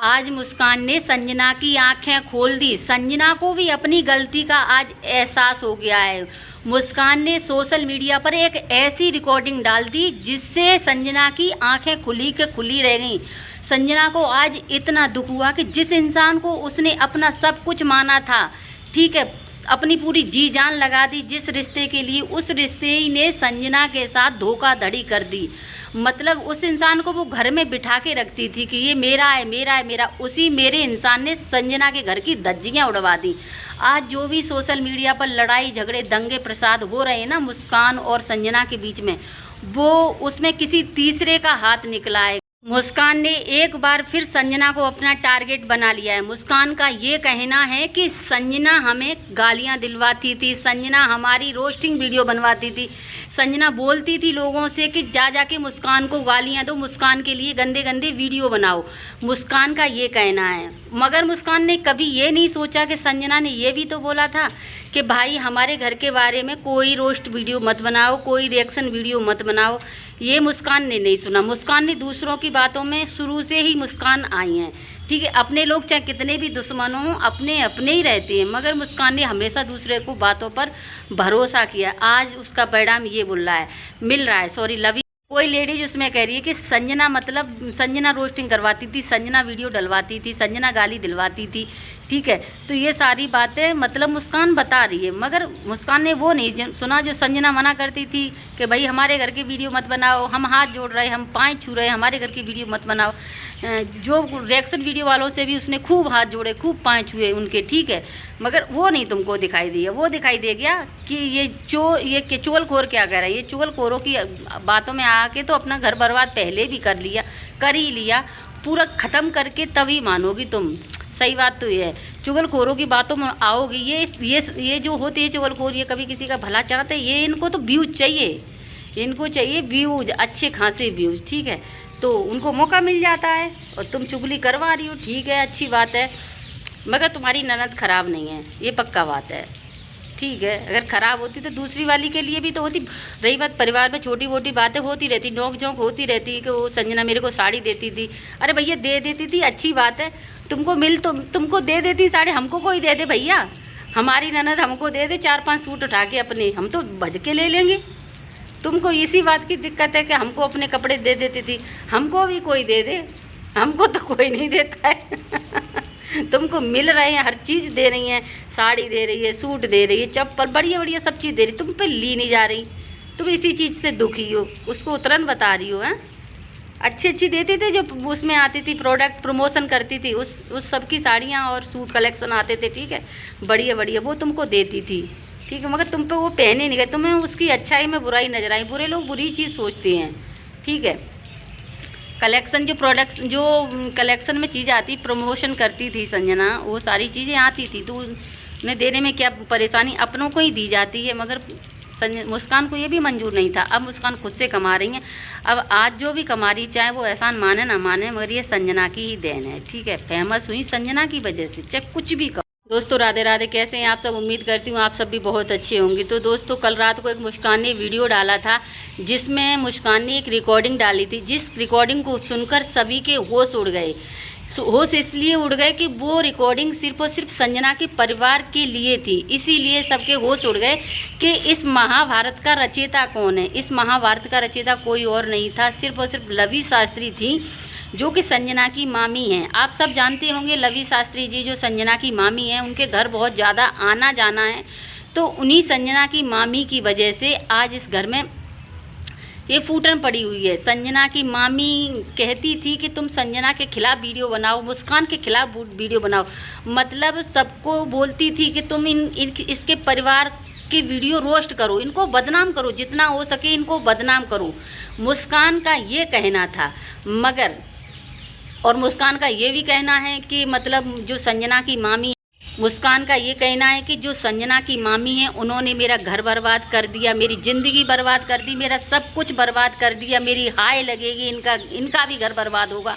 आज मुस्कान ने संजना की आंखें खोल दी। संजना को भी अपनी गलती का आज एहसास हो गया है। मुस्कान ने सोशल मीडिया पर एक ऐसी रिकॉर्डिंग डाल दी जिससे संजना की आंखें खुली के खुली रह गईं। संजना को आज इतना दुख हुआ कि जिस इंसान को उसने अपना सब कुछ माना था, ठीक है, अपनी पूरी जी जान लगा दी जिस रिश्ते के लिए, उस रिश्ते ही ने संजना के साथ धोखाधड़ी कर दी। मतलब उस इंसान को वो घर में बिठा के रखती थी कि ये मेरा है मेरा है मेरा, उसी मेरे इंसान ने संजना के घर की धज्जियां उड़वा दी। आज जो भी सोशल मीडिया पर लड़ाई झगड़े दंगे प्रसाद हो रहे हैं ना मुस्कान और संजना के बीच में, वो उसमें किसी तीसरे का हाथ निकला है। मुस्कान ने एक बार फिर संजना को अपना टारगेट बना लिया है। मुस्कान का ये कहना है कि संजना हमें गालियां दिलवाती थी, संजना हमारी रोस्टिंग वीडियो बनवाती थी, संजना बोलती थी लोगों से कि जा जाके मुस्कान को गालियां दो, मुस्कान के लिए गंदे गंदे वीडियो बनाओ। मुस्कान का ये कहना है, मगर मुस्कान ने कभी ये नहीं सोचा कि संजना ने ये भी तो बोला था कि भाई हमारे घर के बारे में कोई रोस्ट वीडियो मत बनाओ, कोई रिएक्शन वीडियो मत बनाओ। ये मुस्कान ने नहीं सुना। मुस्कान ने दूसरों की बातों में शुरू से ही मुस्कान आई हैं, ठीक है। अपने लोग चाहे कितने भी दुश्मन हों, अपने अपने ही रहते हैं, मगर मुस्कान ने हमेशा दूसरे को बातों पर भरोसा किया। आज उसका परिणाम ये मिल रहा है। सॉरी लवी कोई लेडीज उसमें कह रही है कि संजना मतलब संजना रोस्टिंग करवाती थी, संजना वीडियो डलवाती थी, संजना गाली दिलवाती थी, ठीक है। तो ये सारी बातें मतलब मुस्कान बता रही है, मगर मुस्कान ने वो नहीं सुना जो संजना मना करती थी कि भाई हमारे घर की वीडियो मत बनाओ, हम हाथ जोड़ रहे, हम पाँव छू रहे, हमारे घर की वीडियो मत बनाओ। जो रिएक्शन वीडियो वालों से भी उसने खूब हाथ जोड़े, खूब पाँव छुए उनके, ठीक है, मगर वो नहीं तुमको दिखाई दिया। वो दिखाई दे गया कि ये चुगलखोर क्या कह रहा है। ये चुगलखोरों की बातों में आके तो अपना घर बर्बाद पहले भी कर ही लिया, पूरा ख़त्म करके तभी मानोगी तुम। सही बात तो ये है, चुगलखोरों की बातों में आओगी। ये जो होती है चुगलखोर, ये कभी किसी का भला चाहते हैं, ये इनको तो व्यूज चाहिए, इनको चाहिए व्यूज, अच्छे खासे व्यूज, ठीक है। तो उनको मौका मिल जाता है और तुम चुगली करवा रही हो, ठीक है, अच्छी बात है, मगर तुम्हारी ननद खराब नहीं है, ये पक्का बात है, ठीक है। अगर ख़राब होती तो दूसरी वाली के लिए भी तो होती। रही बात परिवार में छोटी मोटी बातें होती रहती, नोक झोंक होती रहती कि वो संजना मेरे को साड़ी देती थी, अरे भैया दे देती थी, अच्छी बात है, तुमको दे देती साड़ी, हमको कोई दे दे भैया, हमारी ननद हमको दे दे 4-5 सूट उठा के अपने, हम तो भज के ले लेंगे। तुमको इसी बात की दिक्कत है कि हमको अपने कपड़े दे देती थी, हमको भी कोई दे दे, हमको तो कोई नहीं देता है। तुमको मिल रहे हैं, हर चीज़ दे रही हैं, साड़ी दे रही है, सूट दे रही है, चप्पल बढ़िया बढ़िया सब चीज़ दे रही, तुम पे ली नहीं जा रही, तुम इसी चीज़ से दुखी हो, उसको उतरन बता रही हो। हैं अच्छी देते थे जो उसमें आती थी, प्रोडक्ट प्रमोशन करती थी, उस सब की साड़ियाँ और सूट कलेक्शन आते थे, ठीक है, बढ़िया बढ़िया, वो तुमको देती थी, ठीक है, मगर तुम पे वो पहने नहीं गए, तुम्हें उसकी अच्छाई में बुराई नजर आई। बुरे लोग बुरी चीज़ सोचते हैं, ठीक है। कलेक्शन जो प्रोडक्ट्स जो कलेक्शन में चीज़ आती, प्रमोशन करती थी संजना, वो सारी चीज़ें आती थी, तो उन्हें देने में क्या परेशानी, अपनों को ही दी जाती है, मगर मुस्कान को ये भी मंजूर नहीं था। अब मुस्कान खुद से कमा रही हैं, अब आज जो भी कमा रही, चाहे वो एहसान माने ना माने, मगर ये संजना की ही देन है, ठीक है। फेमस हुई संजना की वजह से, चाहे कुछ भी कहो। दोस्तों राधे राधे, कैसे हैं आप सब? उम्मीद करती हूँ आप सब भी बहुत अच्छे होंगे। तो दोस्तों कल रात को एक मुस्कान ने वीडियो डाला था जिसमें मुस्कान ने एक रिकॉर्डिंग डाली थी, जिस रिकॉर्डिंग को सुनकर सभी के होश उड़ गए। होश इसलिए उड़ गए कि वो रिकॉर्डिंग सिर्फ और सिर्फ संजना के परिवार के लिए थी, इसीलिए सबके होश उड़ गए कि इस महाभारत का रचयिता कौन है। इस महाभारत का रचयिता कोई और नहीं था, सिर्फ और सिर्फ लवी शास्त्री थी, जो कि संजना की मामी हैं। आप सब जानते होंगे लवी शास्त्री जी जो संजना की मामी हैं, उनके घर बहुत ज़्यादा आना जाना है, तो उन्हीं संजना की मामी की वजह से आज इस घर में ये फूटन पड़ी हुई है। संजना की मामी कहती थी कि तुम संजना के खिलाफ वीडियो बनाओ, मुस्कान के खिलाफ वीडियो बनाओ, मतलब सबको बोलती थी कि तुम इसके परिवार की वीडियो रोस्ट करो, इनको बदनाम करो, जितना हो सके इनको बदनाम करो, मुस्कान का ये कहना था। मगर और मुस्कान का ये भी कहना है कि मतलब जो संजना की मामी, मुस्कान का ये कहना है कि जो संजना की मामी है उन्होंने मेरा घर बर्बाद कर दिया, मेरी ज़िंदगी बर्बाद कर दी, मेरा सब कुछ बर्बाद कर दिया, मेरी हाय लगेगी, इनका भी घर बर्बाद होगा।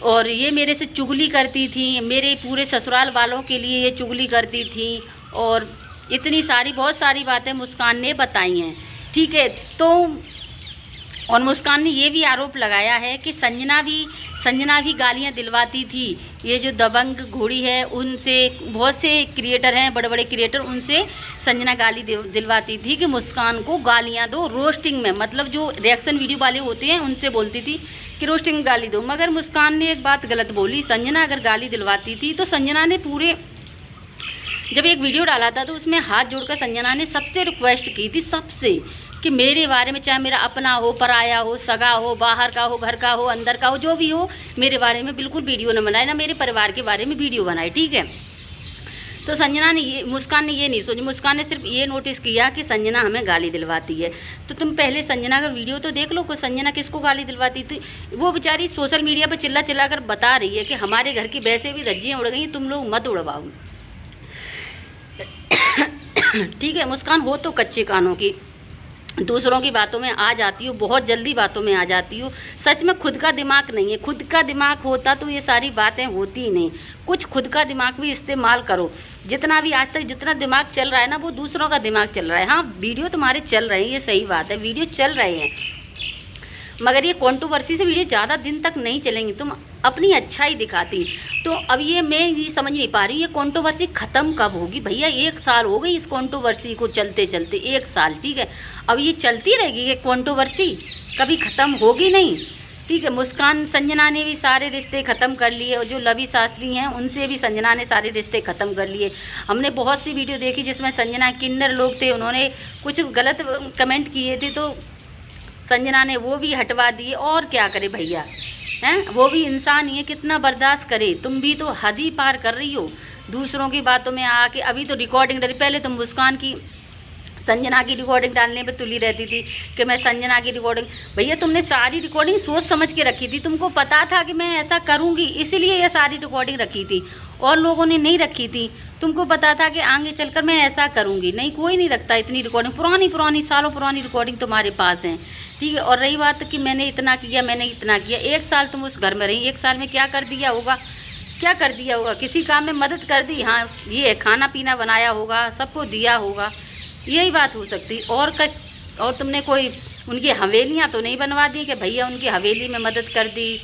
और ये मेरे से चुगली करती थी, मेरे पूरे ससुराल वालों के लिए ये चुगली करती थी, और इतनी सारी बहुत सारी बातें मुस्कान ने बताई हैं, ठीक है। तो और मुस्कान ने ये भी आरोप लगाया है कि संजना भी संजना भी गालियां दिलवाती थी। ये जो दबंग घोड़ी है उनसे, बहुत से क्रिएटर हैं, बड़े बड़े क्रिएटर, उनसे संजना गाली दिलवाती थी कि मुस्कान को गालियां दो रोस्टिंग में, मतलब जो रिएक्शन वीडियो वाले होते हैं उनसे बोलती थी कि रोस्टिंग में गाली दो। मगर मुस्कान ने एक बात गलत बोली, संजना अगर गाली दिलवाती थी तो संजना ने पूरे जब एक वीडियो डाला था तो उसमें हाथ जोड़कर संजना ने सबसे रिक्वेस्ट की थी, सबसे, कि मेरे बारे में, चाहे मेरा अपना हो, पराया हो, सगा हो, बाहर का हो, घर का हो, अंदर का हो, जो भी हो, मेरे बारे में बिल्कुल वीडियो न बनाए, ना मेरे परिवार के बारे में वीडियो बनाए, ठीक है। तो संजना ने ये, मुस्कान ने ये नहीं सोची, मुस्कान ने सिर्फ ये नोटिस किया कि संजना हमें गाली दिलवाती है। तो तुम पहले संजना का वीडियो तो देख लो कि संजना किसको गाली दिलवाती थी। वो बेचारी सोशल मीडिया पर चिल्ला चिल्ला कर बता रही है कि हमारे घर की वैसे भी धज्जियाँ उड़ गई, तुम लोग मत उड़वाओ। ठीक है, मुस्कान हो तो कच्चे कानों की, दूसरों की बातों में आ जाती हो, बहुत जल्दी बातों में आ जाती हो। सच में खुद का दिमाग नहीं है, खुद का दिमाग होता तो ये सारी बातें होती ही नहीं। कुछ खुद का दिमाग भी इस्तेमाल करो। जितना भी आज तक जितना दिमाग चल रहा है ना, वो दूसरों का दिमाग चल रहा है। हाँ, वीडियो तुम्हारे चल रहे हैं, ये सही बात है, वीडियो चल रहे हैं, मगर ये कंट्रोवर्सी से वीडियो ज़्यादा दिन तक नहीं चलेंगी। तुम अपनी अच्छाई दिखाती। तो अब ये मैं ये समझ नहीं पा रही, ये कंट्रोवर्सी ख़त्म कब होगी भैया? 1 साल हो गई इस कंट्रोवर्सी को चलते चलते, 1 साल, ठीक है। अब ये चलती रहेगी ये कंट्रोवर्सी, कभी ख़त्म होगी नहीं, ठीक है। मुस्कान, संजना ने भी सारे रिश्ते ख़त्म कर लिए, और जो लवी शास्त्री हैं उनसे भी संजना ने सारे रिश्ते ख़त्म कर लिए। हमने बहुत सी वीडियो देखी जिसमें संजना, किन्नर लोग थे, उन्होंने कुछ गलत कमेंट किए थे, तो संजना ने वो भी हटवा दिए। और क्या करे भैया, हैं, वो भी इंसान ही है, कितना बर्दाश्त करे। तुम भी तो हद ही पार कर रही हो दूसरों की बातों में आके। अभी तो रिकॉर्डिंग डाली, पहले तुम मुस्कान की, संजना की रिकॉर्डिंग डालने पे तुली रहती थी कि मैं संजना की रिकॉर्डिंग। भैया तुमने सारी रिकॉर्डिंग सोच समझ के रखी थी, तुमको पता था कि मैं ऐसा करूँगी, इसीलिए ये सारी रिकॉर्डिंग रखी थी। और लोगों ने नहीं रखी थी, तुमको पता था कि आगे चलकर मैं ऐसा करूँगी। नहीं, कोई नहीं रखता इतनी रिकॉर्डिंग, पुरानी सालों पुरानी रिकॉर्डिंग तुम्हारे पास है, ठीक है। और रही बात कि मैंने इतना किया, मैंने इतना किया, 1 साल तुम उस घर में रही, 1 साल में क्या कर दिया होगा? क्या कर दिया होगा? किसी काम में मदद कर दी? हाँ, ये खाना पीना बनाया होगा, सबको दिया होगा, यही बात हो सकती। और तुमने कोई उनकी हवेलियाँ तो नहीं बनवा दी कि भैया उनकी हवेली में मदद कर दी?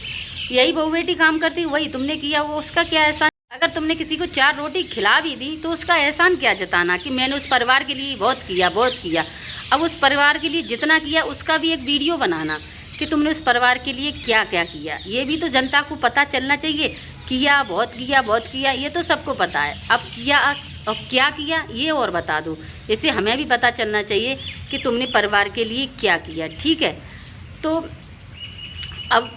यही बहू बेटी काम करती, वही तुमने किया, वो उसका क्या एहसान? अगर तुमने किसी को 4 रोटी खिला भी दी तो उसका एहसान क्या जताना कि मैंने उस परिवार के लिए बहुत किया, बहुत किया। अब उस परिवार के लिए जितना किया उसका भी एक वीडियो बनाना कि तुमने उस परिवार के लिए क्या क्या किया। ये भी तो जनता को पता चलना चाहिए। किया, बहुत किया, बहुत किया, ये तो सबको पता है। अब किया, अब क्या किया ये और बता दो, इससे हमें भी पता चलना चाहिए कि तुमने परिवार के लिए क्या किया, ठीक है। तो अब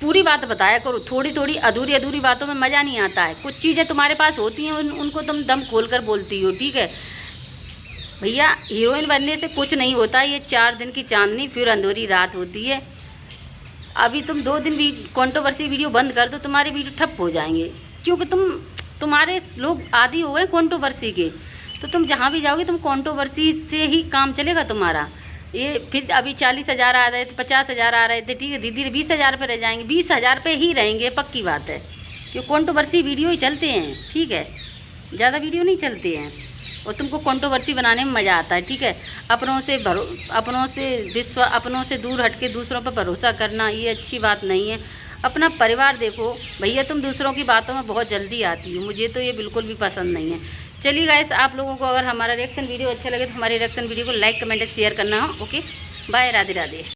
पूरी बात बताया करो, थोड़ी थोड़ी अधूरी बातों में मज़ा नहीं आता है। कुछ चीज़ें तुम्हारे पास होती हैं, उनको तुम दम खोल कर बोलती हो, ठीक है भैया। हीरोइन बनने से कुछ नहीं होता, ये 4 दिन की चांदनी फिर अंधेरी रात होती है। अभी तुम 2 दिन भी कंट्रोवर्सी वीडियो बंद कर दो, तुम्हारे वीडियो ठप हो जाएंगे, क्योंकि तुम्हारे लोग आदी हो गए कंट्रोवर्सी के। तो तुम जहाँ भी जाओगे तुम कंट्रोवर्सी से ही काम चलेगा तुम्हारा। ये फिर अभी 40,000 आ रहे थे, 50,000 आ रहे थे, ठीक है, धीरे धीरे 20,000 पे रह जाएंगे, 20,000 पे ही रहेंगे, पक्की बात है। क्योंकि कंट्रोवर्सी वीडियो ही चलते हैं, ठीक है, ज़्यादा वीडियो नहीं चलते हैं। और तुमको कंट्रोवर्सी बनाने में मज़ा आता है, ठीक है। अपनों से दूर हट के दूसरों पर भरोसा करना, ये अच्छी बात नहीं है। अपना परिवार देखो भैया, तुम दूसरों की बातों में बहुत जल्दी आती हो, मुझे तो ये बिल्कुल भी पसंद नहीं है। चलिए गाइस, आप लोगों को अगर हमारा रिएक्शन वीडियो अच्छा लगे तो हमारे रिएक्शन वीडियो को लाइक, कमेंट, शेयर करना हो। Okay, bye, Radhe Radhe.